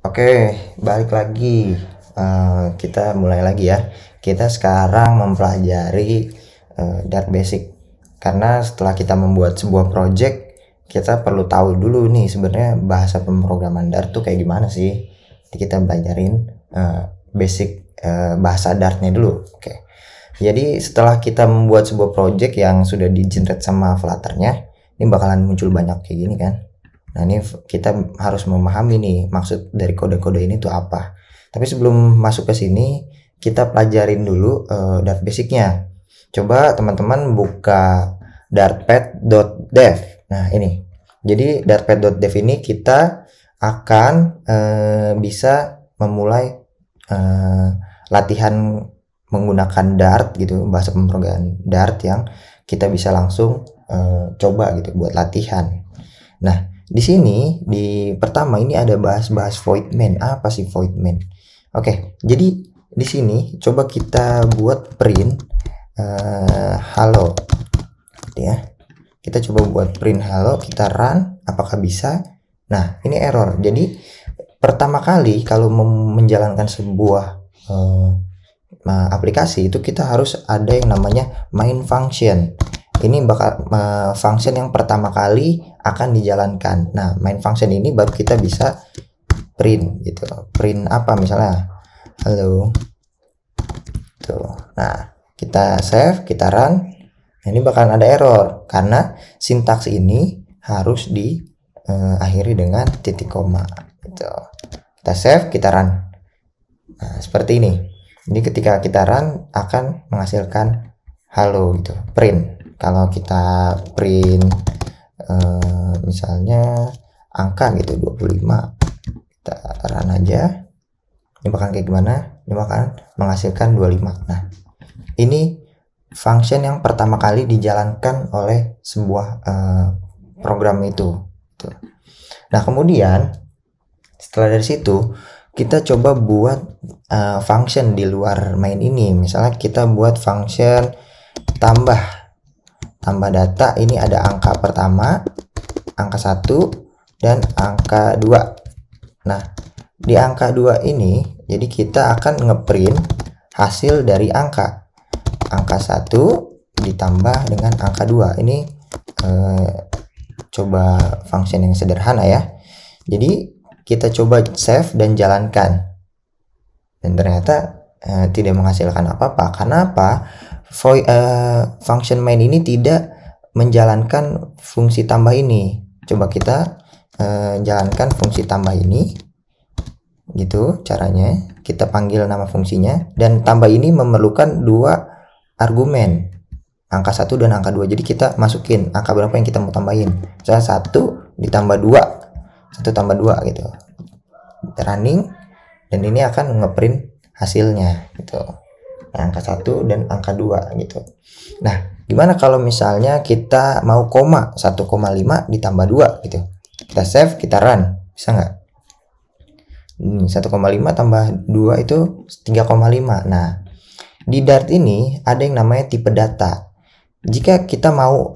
Oke, balik lagi. Kita mulai lagi ya. Kita sekarang mempelajari Dart Basic. Karena setelah kita membuat sebuah project, kita perlu tahu dulu nih sebenarnya bahasa pemrograman Dart tuh kayak gimana sih. Jadi kita belajarin basic bahasa Dartnya dulu. Oke. Jadi setelah kita membuat sebuah project yang sudah di-generate sama Flutter-nya, ini bakalan muncul banyak kayak gini kan. Nah, ini kita harus memahami nih maksud dari kode-kode ini tuh apa. Tapi sebelum masuk ke sini, kita pelajarin dulu Dart Basic-nya. Coba teman-teman buka dartpad.dev. Nah, ini. Jadi dartpad.dev ini kita akan bisa memulai latihan menggunakan Dart gitu, bahasa pemrograman Dart yang kita bisa langsung coba gitu buat latihan. Nah, di sini di pertama ini ada bahas void main. Apa sih void main? Oke, jadi di sini coba kita buat print halo gitu ya. Kita coba buat print halo, kita run, apakah bisa? Nah, ini error. Jadi pertama kali kalau menjalankan sebuah aplikasi itu kita harus ada yang namanya main function. Ini bakal function yang pertama kali akan dijalankan. Nah, main function ini baru kita bisa print gitu. Print apa misalnya? Halo. Tuh. Nah, kita save, kita run. Nah, ini bakalan ada error karena sintaks ini harus diakhiri dengan titik koma gitu. Kita save, kita run. Nah, seperti ini. Jadi ketika kita run akan menghasilkan halo gitu, print. Kalau kita print misalnya angka gitu 25, kita run aja, ini bakal kayak gimana? Ini bakal menghasilkan 25. Nah, ini function yang pertama kali dijalankan oleh sebuah program itu. Nah, kemudian setelah dari situ kita coba buat function di luar main ini. Misalnya kita buat function tambah data. Ini ada angka pertama, angka 1 dan angka 2. Nah, di angka 2 ini jadi kita akan ngeprint hasil dari angka 1 ditambah dengan angka 2. Ini coba function yang sederhana ya. Jadi kita coba save dan jalankan, dan ternyata tidak menghasilkan apa-apa. Karena apa? Function main ini tidak menjalankan fungsi tambah ini. Coba kita jalankan fungsi tambah ini gitu caranya. Kita panggil nama fungsinya, dan tambah ini memerlukan dua argumen, angka 1 dan angka 2. Jadi kita masukin angka berapa yang kita mau tambahin. Misalnya 1 ditambah 2, 1 tambah 2 gitu, running, dan ini akan ngeprint hasilnya gitu, angka 1 dan angka 2 gitu. Nah, gimana kalau misalnya kita mau koma 1,5 ditambah 2 gitu. Kita save, kita run, bisa nggak? 1,5 tambah 2 itu 3,5. Nah, di Dart ini ada yang namanya tipe data. Jika kita mau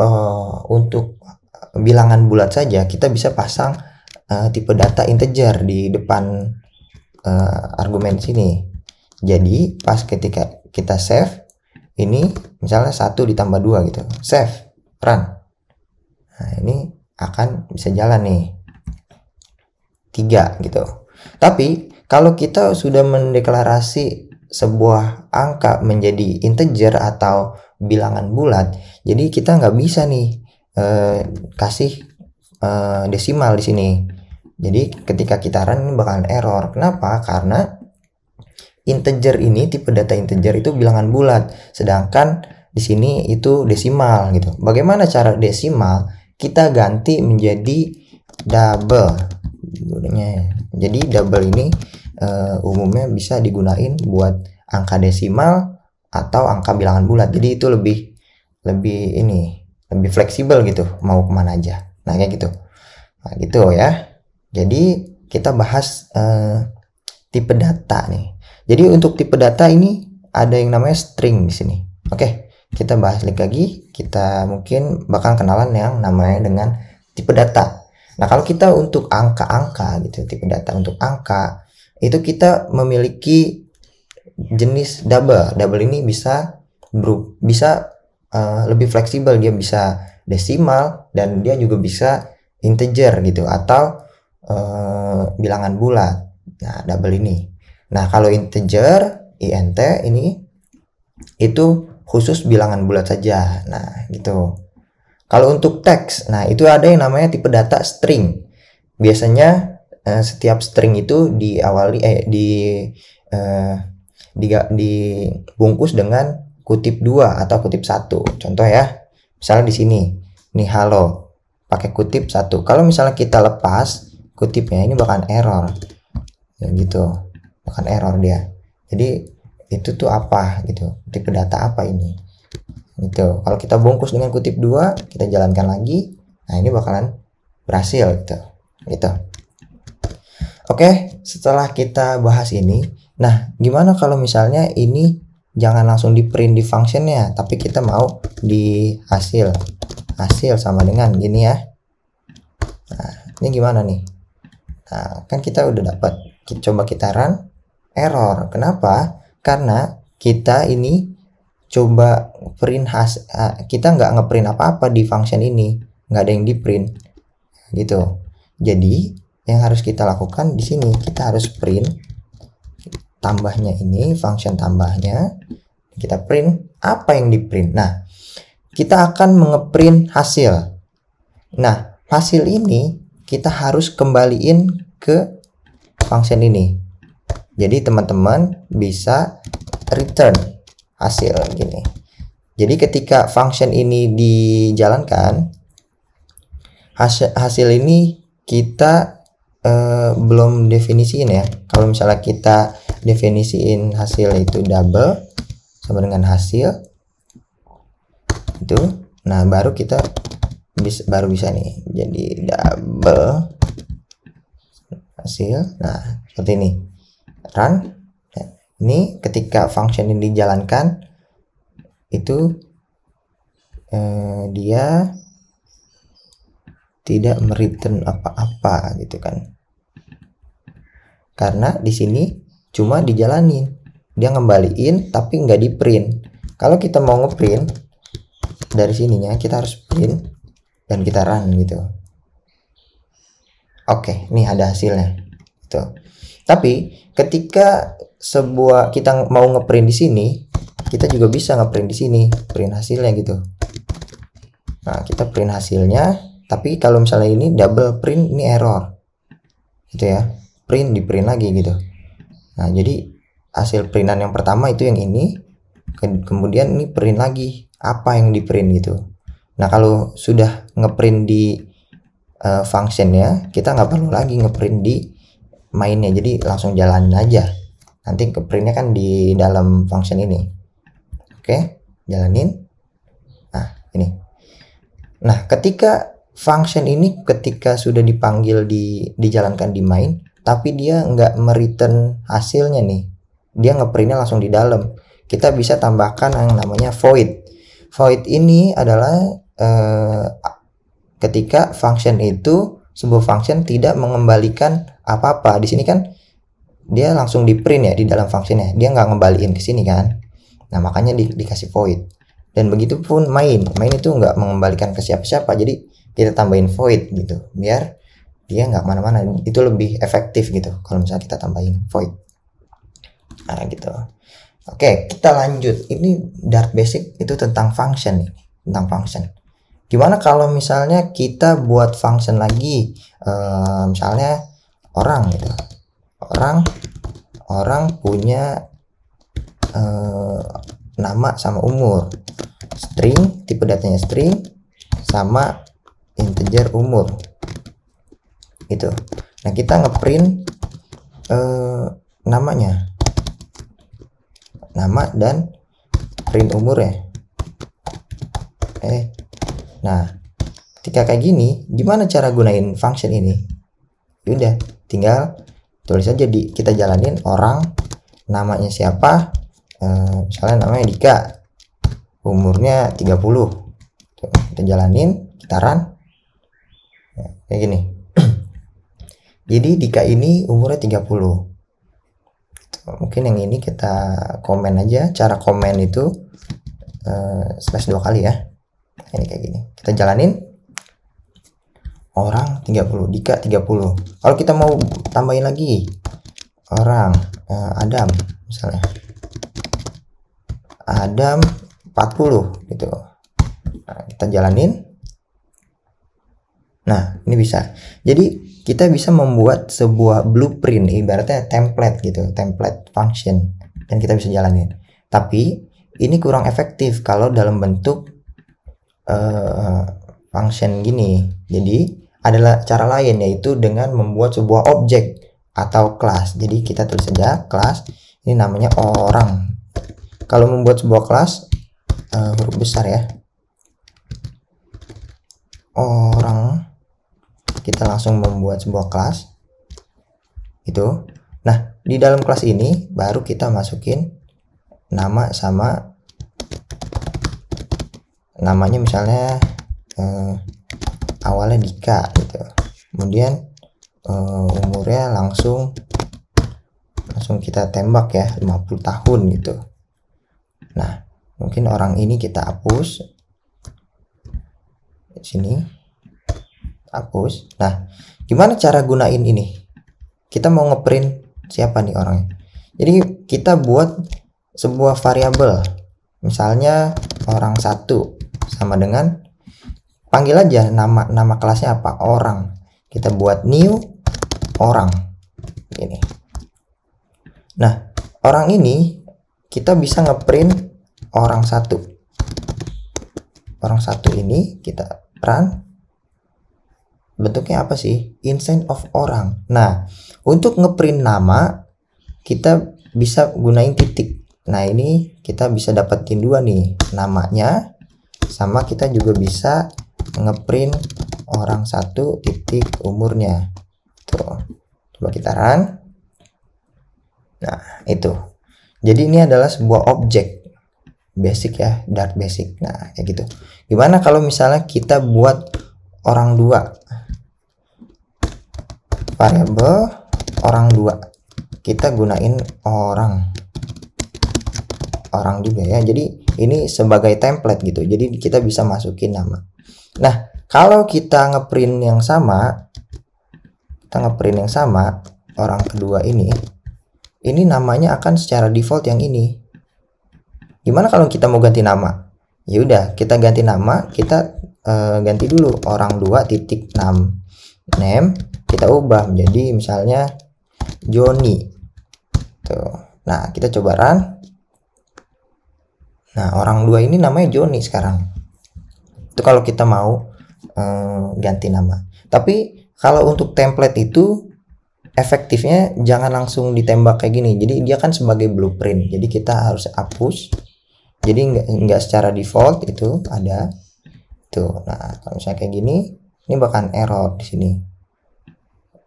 untuk bilangan bulat saja, kita bisa pasang tipe data integer di depan argumen sini. Jadi pas ketika kita save, ini misalnya 1 ditambah 2 gitu, save, run. Nah, ini akan bisa jalan nih 3 gitu. Tapi kalau kita sudah mendeklarasi sebuah angka menjadi integer atau bilangan bulat, jadi kita nggak bisa nih kasih desimal di sini. Jadi ketika kita run ini bakalan error. Kenapa? Karena integer ini, tipe data integer itu bilangan bulat, sedangkan di sini itu desimal gitu. Bagaimana cara desimal? Kita ganti menjadi double. Jadi double ini umumnya bisa digunain buat angka desimal atau angka bilangan bulat. Jadi itu lebih fleksibel gitu, mau kemana aja. Nah, kayak gitu. Nah, gitu ya. Jadi kita bahas tipe data nih. Jadi untuk tipe data ini ada yang namanya string di sini. Oke, kita bahas lagi. Kita mungkin bakal kenalan yang namanya dengan tipe data. Nah, kalau kita untuk angka-angka gitu, tipe data untuk angka, itu kita memiliki jenis double. Double ini bisa lebih fleksibel, dia bisa desimal dan dia juga bisa integer gitu, atau bilangan bulat. Nah, double ini. Nah, kalau integer int ini itu khusus bilangan bulat saja. Nah, gitu. Kalau untuk teks, nah itu ada yang namanya tipe data string. Biasanya setiap string itu diawali dibungkus dengan kutip 2 atau kutip 1. Contoh ya, misalnya di sini, nih halo, pakai kutip 1. Kalau misalnya kita lepas kutipnya, ini bakalan error. Ya gitu, bakalan error dia. Jadi itu tuh apa gitu, tipe data apa ini gitu. Kalau kita bungkus dengan kutip 2, kita jalankan lagi, nah ini bakalan berhasil gitu. Oke, setelah kita bahas ini, nah gimana kalau misalnya ini jangan langsung di print di functionnya, tapi kita mau di hasil sama dengan gini ya. Nah ini gimana nih? Nah kan kita udah dapat, coba kita run, error. Kenapa? Karena kita ini coba print kita nggak ngeprint apa-apa di function ini, nggak ada yang di print gitu. Jadi yang harus kita lakukan di sini, kita harus print tambahnya ini, function tambahnya, kita print apa yang di print. Nah, kita akan mengeprint hasil. Nah, hasil ini kita harus kembaliin ke function ini. Jadi teman-teman bisa return hasil gini. Jadi ketika function ini dijalankan, hasil ini kita belum definisiin ya. Kalau misalnya kita definisiin hasil itu double sama dengan hasil itu, nah baru kita bisa nih, jadi double hasil. Nah seperti ini, run. Nah, ini ketika function ini dijalankan itu dia tidak mereturn apa-apa gitu kan, karena di sini cuma dijalanin, dia ngembaliin tapi nggak di print. Kalau kita mau ngeprint dari sininya, kita harus print dan kita run gitu. Oke, nih ada hasilnya gitu. Tapi ketika kita mau ngeprint di sini, kita juga bisa ngeprint di sini, print hasilnya gitu. Nah kita print hasilnya, tapi kalau misalnya ini double print, ini error gitu ya, print di print lagi gitu. Nah jadi hasil printan yang pertama itu yang ini, kemudian ini print lagi apa yang di print gitu. Nah kalau sudah ngeprint di functionnya, kita nggak perlu lagi ngeprint di mainnya, jadi langsung jalanin aja, nanti ke printnya kan di dalam function ini. Oke, jalanin. Nah ini, nah ketika function ini ketika sudah dipanggil dijalankan di main, tapi dia nggak mereturn hasilnya nih, dia ngeprintnya langsung di dalam, kita bisa tambahkan yang namanya void. Void ini adalah ketika function itu, sebuah function tidak mengembalikan apa-apa. Di sini kan dia langsung di print ya di dalam functionnya, dia nggak ngembaliin ke sini kan. Nah makanya dikasih void. Dan begitu pun main itu nggak mengembalikan ke siapa-siapa, jadi kita tambahin void gitu biar dia nggak mana-mana. Itu lebih efektif gitu kalau misalnya kita tambahin void. Nah gitu. Oke, kita lanjut. Ini Dart Basic itu tentang function nih, tentang function. Gimana kalau misalnya kita buat function lagi, misalnya orang gitu, orang punya nama sama umur, string, tipe datanya string, sama integer umur itu. Nah kita ngeprint namanya, nama dan print umur ya. Nah ketika kayak gini, gimana cara gunain function ini? Udah tinggal tulis aja, kita jalanin orang, namanya siapa, misalnya namanya Dika, umurnya 30. Kita jalanin, kita run. Kayak gini. Jadi Dika ini umurnya 30. Mungkin yang ini kita komen aja. Cara komen itu slash 2 kali ya. Ini kayak gini. Kita jalanin. Orang 30, Dika 30. Kalau kita mau tambahin lagi orang Adam misalnya. Adam 40 gitu. Nah, kita jalanin. Nah, ini bisa. Jadi kita bisa membuat sebuah blueprint, ibaratnya template gitu, template function, dan kita bisa jalanin. Tapi ini kurang efektif kalau dalam bentuk function gini. Jadi adalah cara lain, yaitu dengan membuat sebuah objek atau kelas. Jadi kita tulis saja kelas, ini namanya orang. Kalau membuat sebuah kelas huruf besar ya, orang, kita langsung membuat sebuah kelas itu. Nah, di dalam kelas ini baru kita masukin nama sama namanya, misalnya awalnya Dika gitu, kemudian umurnya langsung kita tembak ya 50 tahun gitu. Nah, mungkin orang ini kita hapus di sini, hapus. Nah, gimana cara gunain ini? Kita mau ngeprint siapa nih orangnya. Jadi kita buat sebuah variabel, misalnya orang 1 sama dengan, panggil aja nama kelasnya apa, orang. Kita buat new orang ini. Nah, orang ini kita bisa ngeprint orang 1. Orang 1 ini kita run. Bentuknya apa sih? Instance of orang. Nah, untuk ngeprint nama kita bisa gunain titik. Nah, ini kita bisa dapetin 2 nih, namanya, sama kita juga bisa ngeprint orang 1 titik umurnya. Tuh, coba kita run. Nah, itu. Jadi ini adalah sebuah objek basic ya, Dart basic. Nah, kayak gitu. Gimana kalau misalnya kita buat orang 2, variabel orang 2, kita gunain orang juga ya. Jadi ini sebagai template gitu, jadi kita bisa masukin nama. Nah, kalau kita ngeprint yang sama, orang kedua ini namanya akan secara default yang ini. Gimana kalau kita mau ganti nama? Ya udah, kita ganti nama, kita ganti dulu orang 2 titik name, kita ubah menjadi misalnya Joni tuh. Nah, kita coba run. Nah, orang 2 ini namanya Joni sekarang. Itu kalau kita mau ganti nama. Tapi kalau untuk template itu efektifnya jangan langsung ditembak kayak gini. Jadi dia kan sebagai blueprint. Jadi kita harus hapus. Jadi nggak secara default itu ada tuh. Nah, kalau misalnya kayak gini, ini bahkan error di sini.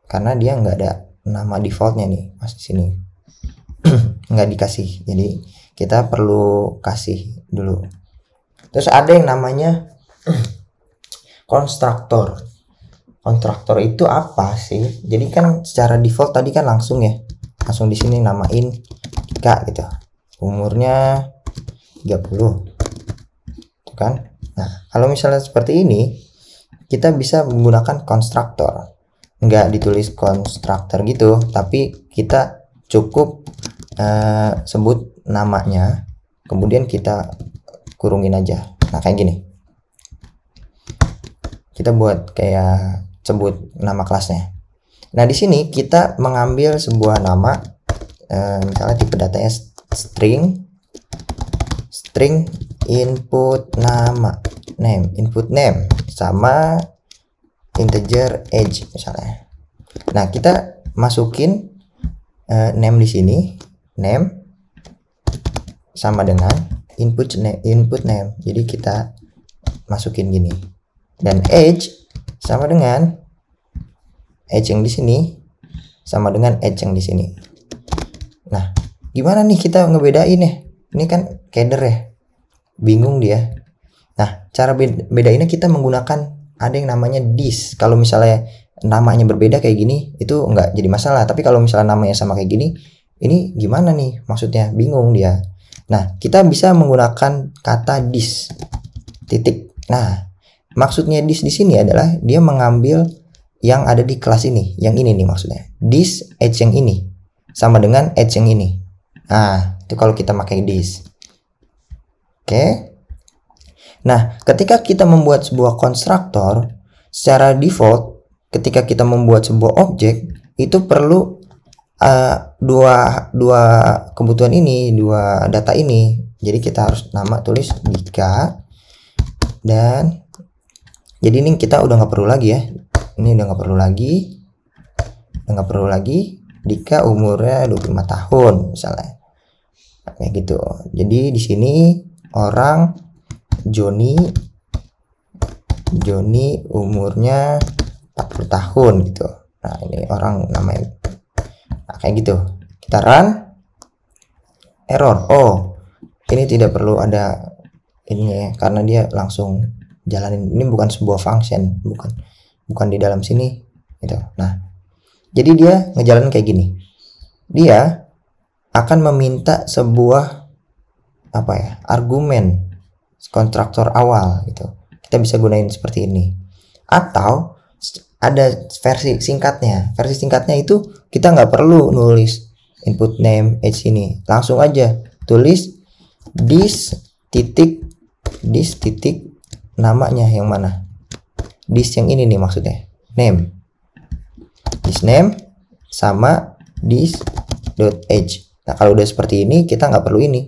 Karena dia nggak ada nama defaultnya nih, pas di sini nggak dikasih. Jadi kita perlu kasih dulu. Terus ada yang namanya konstruktor. Konstruktor itu apa sih? Jadi kan secara default tadi kan langsung ya, langsung di sini namain Dika gitu, umurnya 30 itu kan. Nah, kalau misalnya seperti ini, kita bisa menggunakan konstruktor. Nggak ditulis konstruktor gitu, tapi kita cukup sebut namanya, kemudian kita kurungin aja. Nah, kayak gini. Kita buat kayak sebut nama kelasnya. Nah, di sini kita mengambil sebuah nama, misalnya tipe datanya string input nama, input name sama integer age misalnya. Nah, kita masukin name di sini, name sama dengan input name. Jadi kita masukin gini. Dan age sama dengan age yang di sini sama dengan age yang di sini. Nah, gimana nih kita ngebedain ya? Ini kan keder ya, bingung dia. Nah, cara bedainnya kita menggunakan ada yang namanya dis. Kalau misalnya namanya berbeda kayak gini itu nggak jadi masalah, tapi kalau misalnya namanya sama kayak gini, ini gimana nih maksudnya, bingung dia. Nah, kita bisa menggunakan kata dis titik. Nah, maksudnya dis di sini adalah dia mengambil yang ada di kelas ini, yang ini nih maksudnya. This edge yang ini sama dengan edge yang ini. Nah, itu kalau kita pakai this. Oke. Nah, ketika kita membuat sebuah konstruktor, secara default ketika kita membuat sebuah objek itu perlu dua kebutuhan ini, dua data ini. Jadi kita harus nama tulis Dika, dan jadi ini kita udah nggak perlu lagi ya. Ini udah nggak perlu lagi, Dika umurnya 25 tahun misalnya, kayak gitu. Jadi di sini orang Joni umurnya 40 tahun gitu. Nah, ini orang namanya, nah, kayak gitu. Kita run, error. Oh, ini tidak perlu ada ininya ya, karena dia langsung jalanin. Ini bukan sebuah function, bukan di dalam sini gitu. Nah, jadi dia ngejalanin kayak gini. Dia akan meminta sebuah argumen kontraktor awal gitu. Kita bisa gunain seperti ini. Atau ada versi singkatnya. Versi singkatnya itu kita nggak perlu nulis input name edge ini, langsung aja tulis this titik namanya yang mana. This yang ini nih maksudnya, name. This name sama this dot edge. Nah, kalau udah seperti ini kita nggak perlu ini,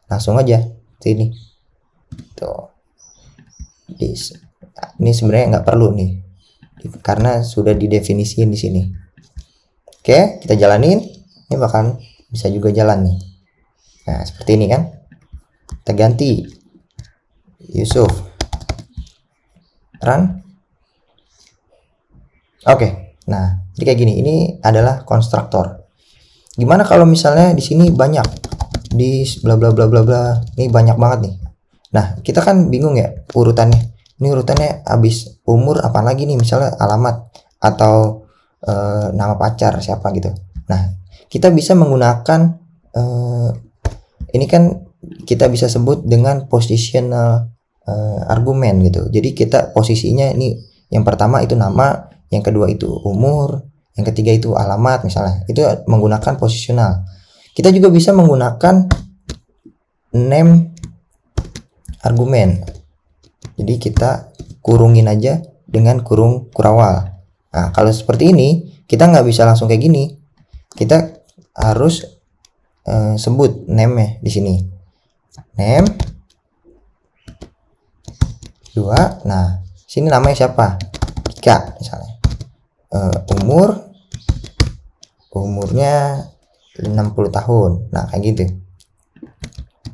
langsung aja sini. Tuh. This. Nah, ini sebenarnya nggak perlu nih, karena sudah didefinisiin di sini. Oke, kita jalanin. Ini bahkan bisa juga jalan nih. Nah, seperti ini kan. Kita ganti Yusuf. Run. Oke. Nah, jadi kayak gini. Ini adalah konstruktor. Gimana kalau misalnya di sini banyak di bla bla bla bla bla. Ini banyak banget nih. Nah, kita kan bingung ya urutannya. Ini urutannya habis umur apa lagi nih, misalnya alamat atau nama pacar siapa gitu. Nah, kita bisa menggunakan ini kan kita bisa sebut dengan positional argumen gitu. Jadi kita posisinya ini yang pertama itu nama, yang kedua itu umur, yang ketiga itu alamat misalnya. Itu menggunakan positional. Kita juga bisa menggunakan name argumen. Jadi kita kurungin aja dengan kurung kurawal. Nah, kalau seperti ini kita nggak bisa langsung kayak gini. Kita harus sebut name-nya di sini. Name 2. Nah, sini namanya siapa? Dika misalnya. Umurnya 60 tahun. Nah, kayak gitu.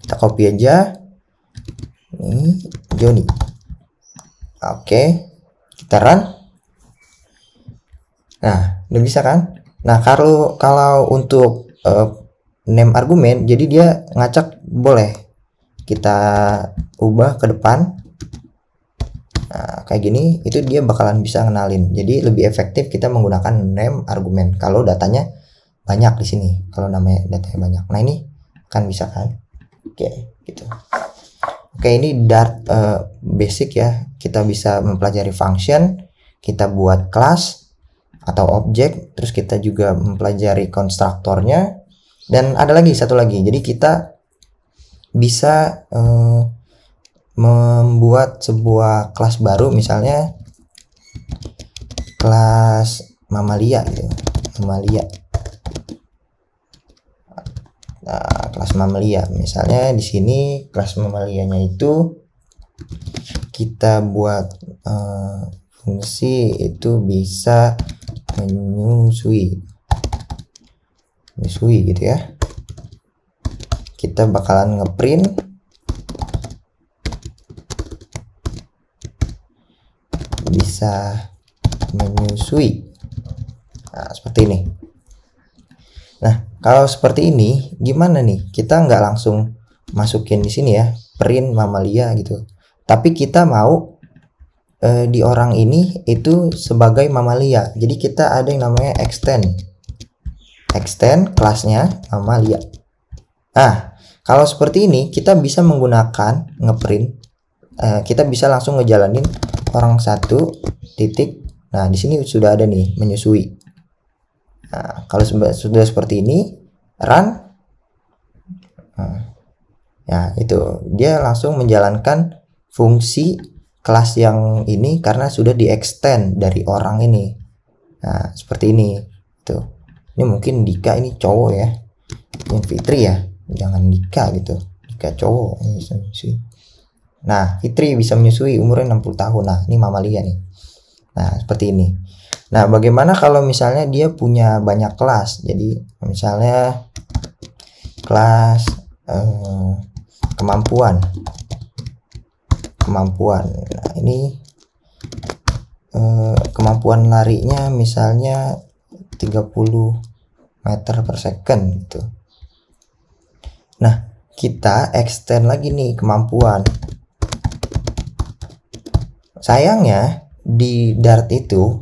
Kita copy aja. Ini Joni. Oke, kita run. Nah, udah bisa kan? Nah, kalau untuk name argumen, jadi dia ngacak boleh kita ubah ke depan. Nah, kayak gini, itu dia bakalan bisa ngenalin. Jadi lebih efektif kita menggunakan name argumen kalau datanya banyak di sini. Kalau namanya datanya banyak. Nah, ini kan bisa kan? Oke, gitu. Oke, ini Dart basic ya. Kita bisa mempelajari function, kita buat kelas atau objek, terus kita juga mempelajari konstruktornya, dan ada lagi satu lagi. Jadi kita bisa membuat sebuah kelas baru, misalnya kelas mamalia gitu. Mamalia. Nah, kelas mamalia misalnya di sini kelas mamalianya itu kita buat fungsi itu bisa menyusui gitu ya. Kita bakalan ngeprint bisa menyusui. Nah, seperti ini. Nah, kalau seperti ini gimana nih? Kita nggak langsung masukin di sini ya, print mamalia gitu. Tapi kita mau di orang ini itu sebagai mamalia. Jadi kita ada yang namanya extend kelasnya mamalia. Nah, kalau seperti ini kita bisa menggunakan ngeprint, kita bisa langsung ngejalanin orang satu titik. Nah, di sini sudah ada nih menyusui. Nah, kalau sudah seperti ini, run. Ya, itu dia langsung menjalankan fungsi kelas yang ini karena sudah di extend dari orang ini. Nah, seperti ini. Tuh. Ini mungkin Dika ini cowok ya. Ini Fitri ya. Jangan Dika gitu. Dika cowok bisa menyusui. Nah, Fitri bisa menyusui umurnya 60 tahun. Nah, ini mamalia nih. Nah, seperti ini. Nah, bagaimana kalau misalnya dia punya banyak kelas? Jadi, misalnya kelas kemampuan. Nah, ini kemampuan larinya misalnya 30 meter per second gitu. Nah, kita extend lagi nih kemampuan. Sayangnya di Dart itu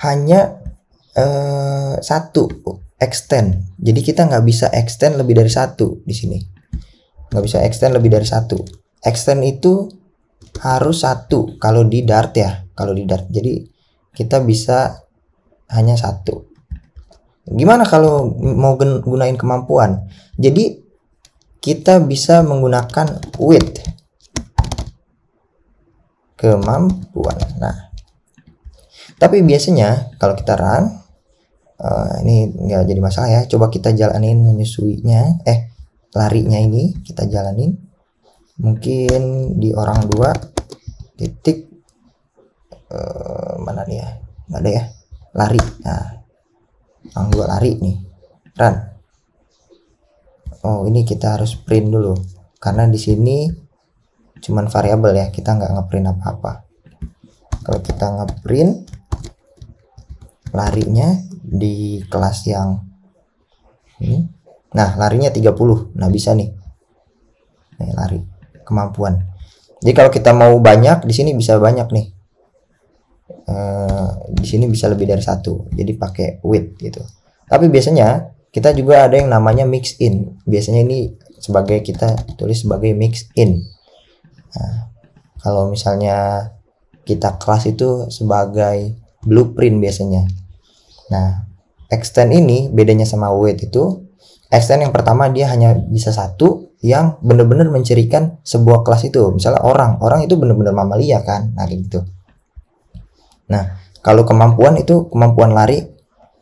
hanya satu extend. Jadi kita nggak bisa extend lebih dari satu di sini. Nggak bisa extend lebih dari satu. Extend itu harus satu kalau di Dart ya. Kalau di Dart. Jadi kita bisa hanya satu. Gimana kalau mau gunain kemampuan? Jadi kita bisa menggunakan width. Kemampuan. Nah, tapi biasanya kalau kita run, ini nggak jadi masalah ya. Coba kita jalanin menyusuinya, larinya ini kita jalanin. Mungkin di orang 2 titik mana nih ya? Nggak ada ya. Lari. Nah, orang 2 lari nih. Run. Oh, ini kita harus print dulu karena di sini cuman variabel ya, kita nggak ngeprint apa-apa. Kalau kita ngeprint larinya di kelas yang ini, nah larinya 30. Nah, bisa nih. Nih, lari kemampuan. Jadi kalau kita mau banyak di sini bisa banyak nih. Di sini bisa lebih dari satu. Jadi pakai width gitu. Tapi biasanya kita juga ada yang namanya mix in. Biasanya ini kita tulis sebagai mix in. Nah, kalau misalnya kita kelas itu sebagai blueprint biasanya. Nah, extend ini bedanya sama width itu, extend yang pertama dia hanya bisa satu yang benar-benar mencirikan sebuah kelas itu. Misalnya orang itu benar-benar mamalia kan, nah gitu. Nah, kalau kemampuan itu kemampuan lari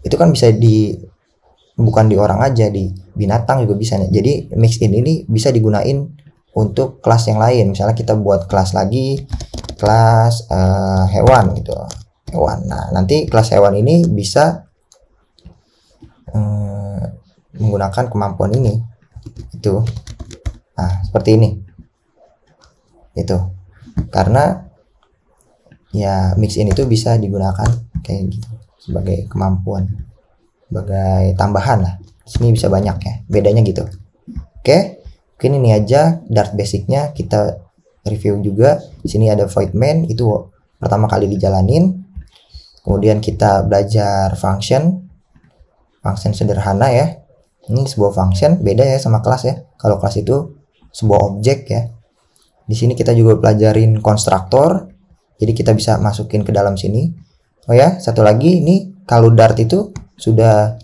itu kan bisa bukan di orang aja, di binatang juga bisa. Jadi mix in ini bisa digunain untuk kelas yang lain. Misalnya kita buat kelas lagi, kelas hewan gitu, hewan. Nah, nanti kelas hewan ini bisa menggunakan kemampuan ini itu. Nah, seperti ini itu karena ya mix in itu bisa digunakan kayak gitu sebagai kemampuan, sebagai tambahan lah. Sini bisa banyak ya, bedanya gitu. Oke. Mungkin ini aja Dart basicnya, kita review juga. Di sini ada void main, itu pertama kali dijalanin. Kemudian kita belajar function sederhana ya. Ini sebuah function, beda ya sama kelas ya. Kalau kelas itu sebuah objek ya. Di sini kita juga pelajarin konstruktor. Jadi kita bisa masukin ke dalam sini. Oh ya, satu lagi ini kalau Dart itu sudah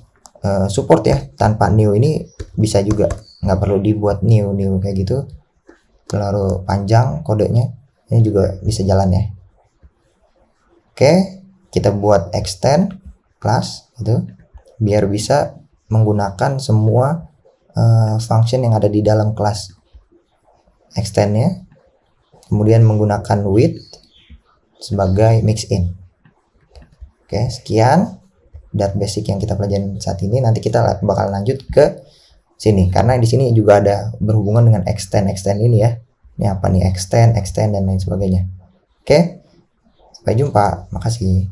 support ya, tanpa new ini bisa juga. Nggak perlu dibuat new kayak gitu terlalu panjang kodenya, ini juga bisa jalan ya. Oke, kita buat extend class itu biar bisa menggunakan semua function yang ada di dalam kelas extendnya, kemudian menggunakan width sebagai mix in. Oke, sekian Dart basic yang kita pelajari saat ini. Nanti kita bakal lanjut ke sini karena di sini juga ada berhubungan dengan extend ini ya. Ini apa nih, extend dan lain sebagainya. Oke, sampai jumpa, makasih.